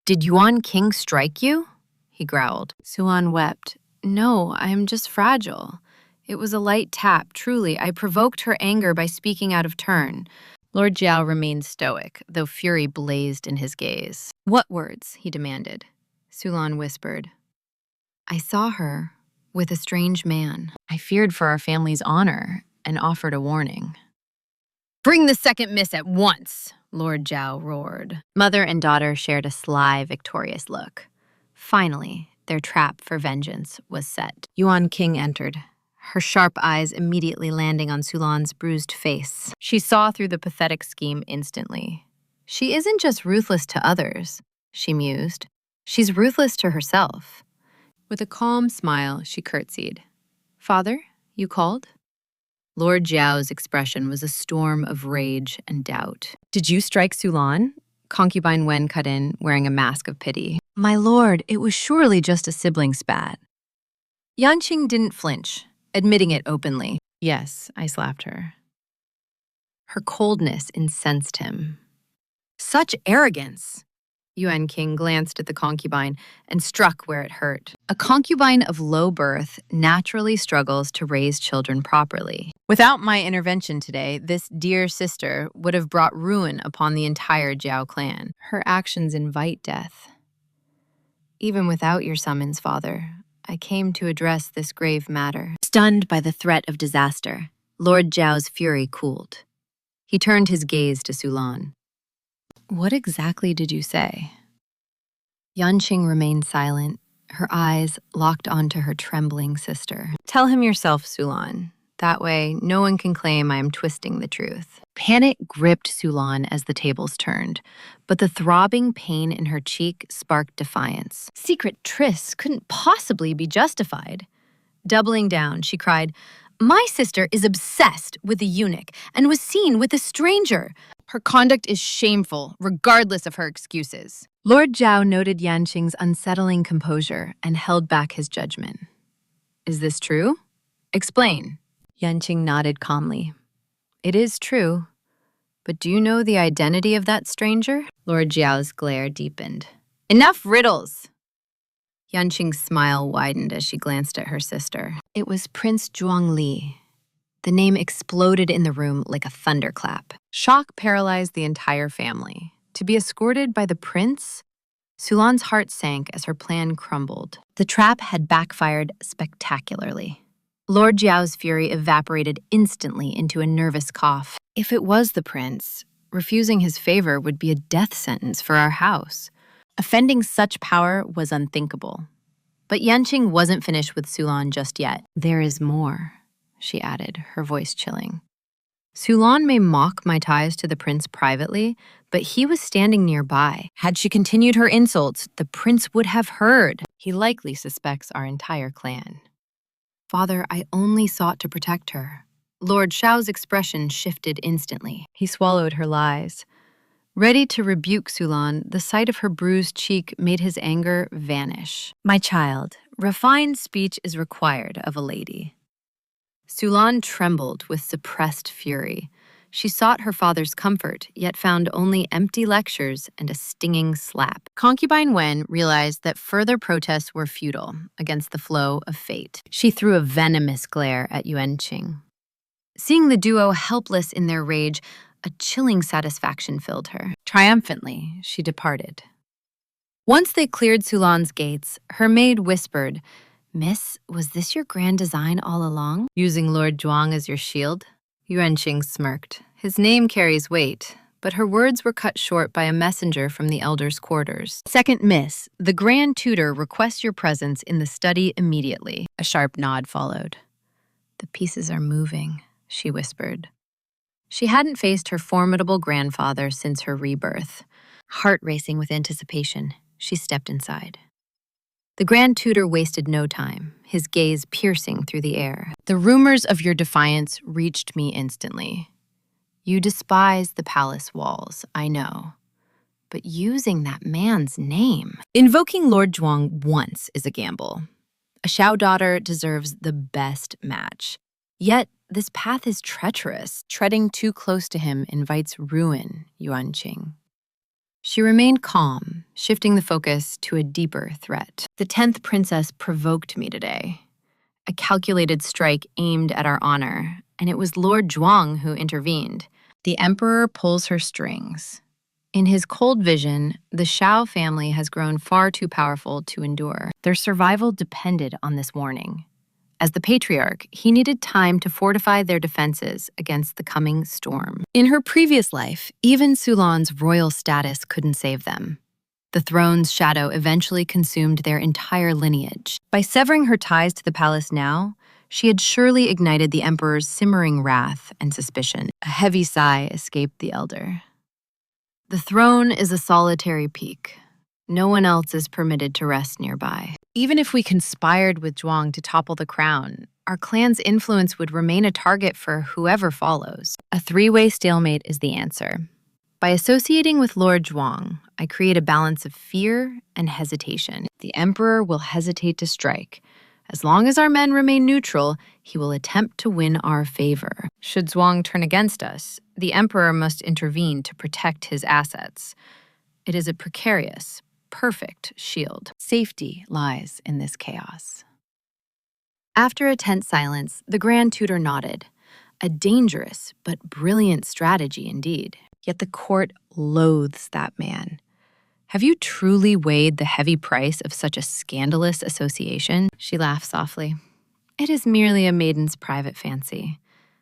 Did Yanqing strike you? He growled. Sulan wept. No, I'm just fragile. It was a light tap, truly. I provoked her anger by speaking out of turn. Lord Xiao remained stoic, though fury blazed in his gaze. What words? He demanded. Sulan whispered. I saw her with a strange man. I feared for our family's honor and offered a warning. Bring the 2nd miss at once, Lord Xiao roared. Mother and daughter shared a sly, victorious look. Finally, their trap for vengeance was set. Yanqing entered, her sharp eyes immediately landing on Sulan's bruised face. She saw through the pathetic scheme instantly. She isn't just ruthless to others, she mused. She's ruthless to herself. With a calm smile, she curtsied. Father, you called? Lord Xiao's expression was a storm of rage and doubt. Did you strike Sulan? Concubine Wen cut in, wearing a mask of pity. My lord, it was surely just a sibling spat. Yanqing didn't flinch, admitting it openly. Yes, I slapped her. Her coldness incensed him. Such arrogance! Yanqing glanced at the concubine and struck where it hurt. A concubine of low birth naturally struggles to raise children properly. Without my intervention today, this dear sister would have brought ruin upon the entire Jiao clan. Her actions invite death. Even without your summons, father, I came to address this grave matter. Stunned by the threat of disaster, Lord Zhao's fury cooled. He turned his gaze to Sulan. What exactly did you say? Yanqing remained silent, her eyes locked onto her trembling sister. Tell him yourself, Sulan. That way, no one can claim I am twisting the truth. Panic gripped Sulan as the tables turned, but the throbbing pain in her cheek sparked defiance. Secret trysts couldn't possibly be justified. Doubling down, she cried, "My sister is obsessed with the eunuch and was seen with a stranger. Her conduct is shameful, regardless of her excuses." Lord Zhao noted Yanqing's unsettling composure and held back his judgment. Is this true? Explain. Yanqing nodded calmly. It is true. But do you know the identity of that stranger? Lord Zhao's glare deepened. Enough riddles! Yanqing's smile widened as she glanced at her sister. It was Prince Zhuangli. The name exploded in the room like a thunderclap. Shock paralyzed the entire family. To be escorted by the prince? Sulan's heart sank as her plan crumbled. The trap had backfired spectacularly. Lord Zhao's fury evaporated instantly into a nervous cough. If it was the prince, refusing his favor would be a death sentence for our house. Offending such power was unthinkable. But Yanqing wasn't finished with Sulan just yet. There is more, she added, her voice chilling. Sulan may mock my ties to the prince privately, but he was standing nearby. Had she continued her insults, the prince would have heard. He likely suspects our entire clan. Father, I only sought to protect her. Lord Xiao's expression shifted instantly. He swallowed her lies. Ready to rebuke Sulan, the sight of her bruised cheek made his anger vanish. My child, refined speech is required of a lady. Sulan trembled with suppressed fury. She sought her father's comfort, yet found only empty lectures and a stinging slap. Concubine Wen realized that further protests were futile against the flow of fate. She threw a venomous glare at Yanqing. Seeing the duo helpless in their rage, a chilling satisfaction filled her. Triumphantly, she departed. Once they cleared Sulan's gates, her maid whispered, Miss, was this your grand design all along? Using Lord Zhuang as your shield? Yanqing smirked. His name carries weight, but her words were cut short by a messenger from the elder's quarters. Second miss, the Grand Tutor requests your presence in the study immediately. A sharp nod followed. The pieces are moving, she whispered. She hadn't faced her formidable grandfather since her rebirth. Heart racing with anticipation, she stepped inside. The Grand Tutor wasted no time, his gaze piercing through the air. The rumors of your defiance reached me instantly. You despise the palace walls, I know. But using that man's name... Invoking Lord Zhuang once is a gamble. A Xiao daughter deserves the best match. Yet, this path is treacherous. Treading too close to him invites ruin, Yanqing. She remained calm, shifting the focus to a deeper threat. The 10th princess provoked me today. A calculated strike aimed at our honor, and it was Lord Zhuang who intervened. The emperor pulls her strings. In his cold vision, the Xiao family has grown far too powerful to endure. Their survival depended on this warning. As the patriarch, he needed time to fortify their defenses against the coming storm. In her previous life, even Sulan's royal status couldn't save them. The throne's shadow eventually consumed their entire lineage. By severing her ties to the palace now, she had surely ignited the emperor's simmering wrath and suspicion. A heavy sigh escaped the elder. The throne is a solitary peak. No one else is permitted to rest nearby. Even if we conspired with Zhuang to topple the crown, our clan's influence would remain a target for whoever follows. A three-way stalemate is the answer. By associating with Lord Zhuang, I create a balance of fear and hesitation. The emperor will hesitate to strike. As long as our men remain neutral, he will attempt to win our favor. Should Zhuang turn against us, the emperor must intervene to protect his assets. It is a precarious, perfect shield. Safety lies in this chaos. After a tense silence, the Grand Tutor nodded. A dangerous but brilliant strategy indeed. Yet the court loathes that man. Have you truly weighed the heavy price of such a scandalous association? She laughed softly. It is merely a maiden's private fancy.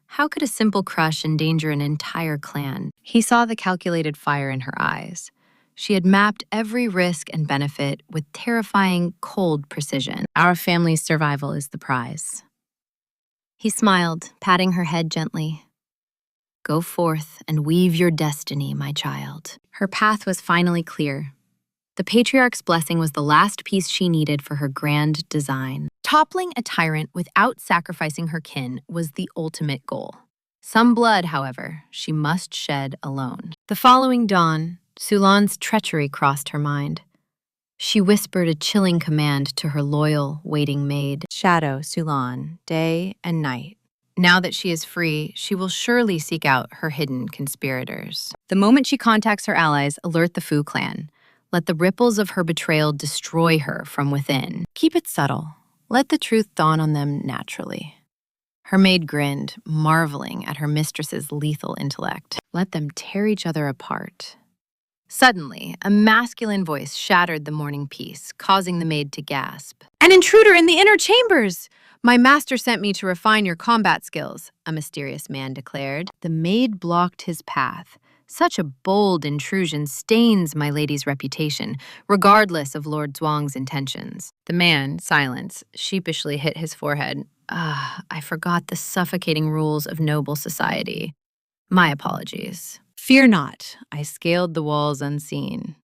How could a simple crush endanger an entire clan? He saw the calculated fire in her eyes. She had mapped every risk and benefit with terrifying, cold precision. Our family's survival is the prize. He smiled, patting her head gently. Go forth and weave your destiny, my child. Her path was finally clear. The patriarch's blessing was the last piece she needed for her grand design. Toppling a tyrant without sacrificing her kin was the ultimate goal. Some blood, however, she must shed alone. The following dawn, Sulan's treachery crossed her mind. She whispered a chilling command to her loyal, waiting maid. Shadow Sulan, day and night. Now that she is free, she will surely seek out her hidden conspirators. The moment she contacts her allies, alert the Fu clan. Let the ripples of her betrayal destroy her from within. Keep it subtle. Let the truth dawn on them naturally. Her maid grinned, marveling at her mistress's lethal intellect. Let them tear each other apart. Suddenly, a masculine voice shattered the morning peace, causing the maid to gasp. An intruder in the inner chambers! My master sent me to refine your combat skills, a mysterious man declared. The maid blocked his path. Such a bold intrusion stains my lady's reputation, regardless of Lord Zhuang's intentions. The man, silence, sheepishly hit his forehead. I forgot the suffocating rules of noble society. My apologies. Fear not, I scaled the walls unseen.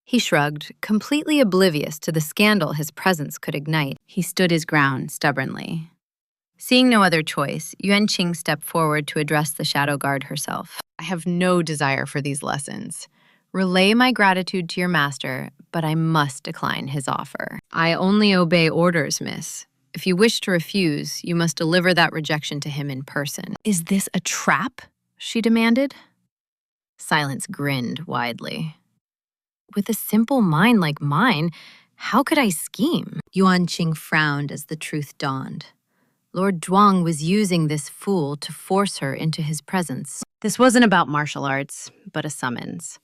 He shrugged, completely oblivious to the scandal his presence could ignite. He stood his ground stubbornly. Seeing no other choice, Yanqing stepped forward to address the shadow guard herself. I have no desire for these lessons. Relay my gratitude to your master, but I must decline his offer. I only obey orders, miss. If you wish to refuse, you must deliver that rejection to him in person. Is this a trap? She demanded. Silence grinned widely. With a simple mind like mine, how could I scheme? Yanqing frowned as the truth dawned. Lord Zhuang was using this fool to force her into his presence. This wasn't about martial arts, but a summons.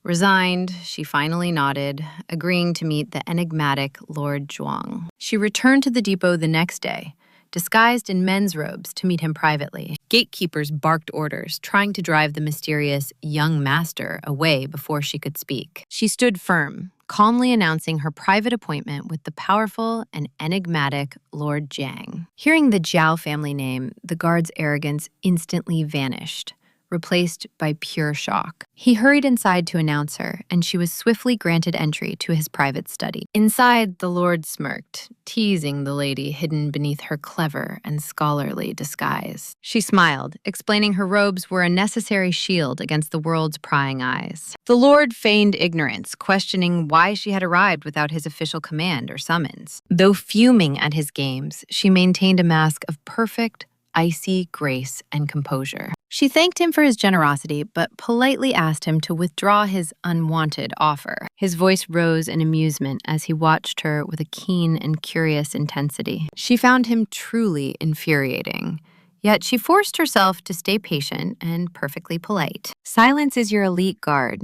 Resigned, she finally nodded, agreeing to meet the enigmatic Lord Zhuang. She returned to the depot the next day, disguised in men's robes to meet him privately. Gatekeepers barked orders, trying to drive the mysterious young master away before she could speak. She stood firm, calmly announcing her private appointment with the powerful and enigmatic Lord Jiang. Hearing the Zhao family name, the guard's arrogance instantly vanished, replaced by pure shock. He hurried inside to announce her, and she was swiftly granted entry to his private study. Inside, the lord smirked, teasing the lady hidden beneath her clever and scholarly disguise. She smiled, explaining her robes were a necessary shield against the world's prying eyes. The lord feigned ignorance, questioning why she had arrived without his official command or summons. Though fuming at his games, she maintained a mask of perfect, icy grace and composure. She thanked him for his generosity, but politely asked him to withdraw his unwanted offer. His voice rose in amusement as he watched her with a keen and curious intensity. She found him truly infuriating, yet she forced herself to stay patient and perfectly polite. Silence is your elite guard.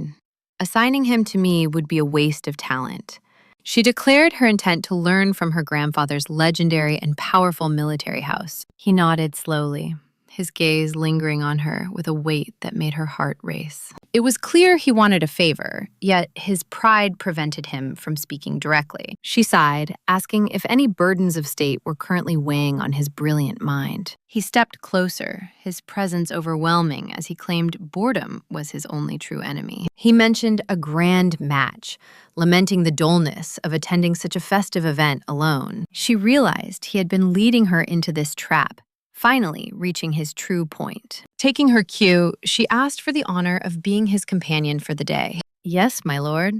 Assigning him to me would be a waste of talent. She declared her intent to learn from her grandfather's legendary and powerful military house. He nodded slowly, his gaze lingering on her with a weight that made her heart race. It was clear he wanted a favor, yet his pride prevented him from speaking directly. She sighed, asking if any burdens of state were currently weighing on his brilliant mind. He stepped closer, his presence overwhelming as he claimed boredom was his only true enemy. He mentioned a grand match, lamenting the dullness of attending such a festive event alone. She realized he had been leading her into this trap, finally reaching his true point. Taking her cue, she asked for the honor of being his companion for the day. Yes, my lord.